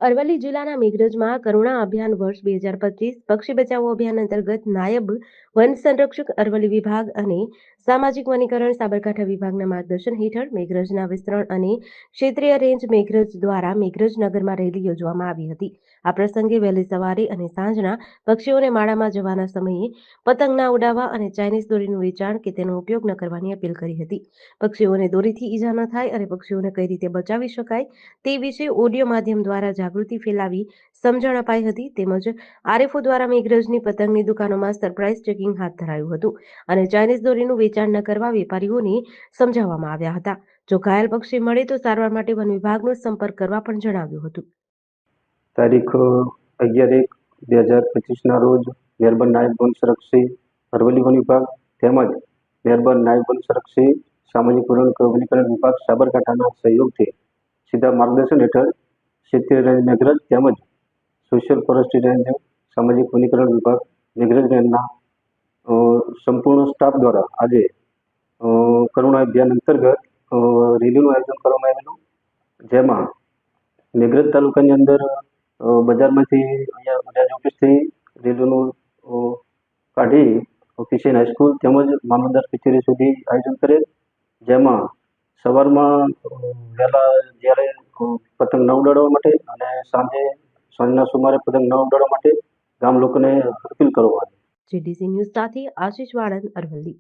અરવલ્લી જિલ્લાના મેઘરજમાં કરુણા અભિયાન વર્ષ 2025 પક્ષી બચાવો અભિયાન અંતર્ગત નાયબ વન સંરક્ષક અરવલ્લી વિભાગ અને સામાજિક વનીકરણ સાબરકાંઠા વિભાગના માર્ગદર્શન હેઠળ મેઘરજના વિસ્તરણ અને ક્ષેત્રીય રેન્જ મેઘરજ દ્વારા મેઘરજ નગરમાં રેલી યોજવામાં આવી હતી. આ પ્રસંગે વહેલી સવારે અને સાંજના પક્ષીઓને માળામાં જવાના સમયે પતંગ ના ઉડાવવા અને ચાઇનીઝ દોરીનું વેચાણ કે તેનો ઉપયોગ ન કરવાની અપીલ કરી હતી. પક્ષીઓને દોરીથી ઈજા ન થાય અને પક્ષીઓને કઈ રીતે બચાવી શકાય તે વિશે ઓડિયો માધ્યમ દ્વારા જાગૃતિ ફેલાવી સમજણ અપાઈ હતી. તેમજ આરએફઓ દ્વારા મેઘરજની પતંગની દુકાનોમાં સરપ્રાઇઝ ચેકિંગ હાથ ધરાયું હતું અને ચાઇનીઝ દોરીનું વેચાણ ન કરવા વેપારીઓને સમજાવવામાં આવ્યા હતા. જો ઘાયલ પક્ષી મળે તો સારવાર માટે વન વિભાગનો સંપર્ક કરવા પણ જણાવ્યું હતું. તારીખ 11/1/2025 રોજ મહેરબાન નાયબ વન સંરક્ષક અરવલ્લી વન વિભાગ તેમજ મહેરબાન નાયબ વન સંરક્ષક સામાજિક વનીકરણ વિભાગ સાબરકાંઠાના સહયોગથી સીધા માર્ગદર્શન હેઠળ ક્ષેત્રીય રેન્જ મેઘરજ તેમજ સોશિયલ ફોરેસ્ટ્રી રેન્જ સામાજિક વનીકરણ વિભાગ મેઘરજ રેન્જના સંપૂર્ણ સ્ટાફ દ્વારા આજે કરુણા અભિયાન અંતર્ગત રેલીનું આયોજન કરવામાં આવેલું, જેમાં મેઘરજ તાલુકાની અંદર બજારમાંથી અહીંયા બજાજ ઓફિસથી રેલીનું કાઢી ઓફિસિયલ હાઈસ્કૂલ તેમજ મામલતદાર કચેરી સુધી આયોજન કરેલ, જેમાં સવારમાં વહેલા જ્યારે પતંગ ન ઉડાડવા માટે અને સાંજના સુમારે પતંગ ન ઉડાડવા માટે ગામ લોકોને અપીલ કરવામાં આવી. જીડીસી ન્યૂઝ સાથે આશીષ વાળંદ, અરવલ્લી.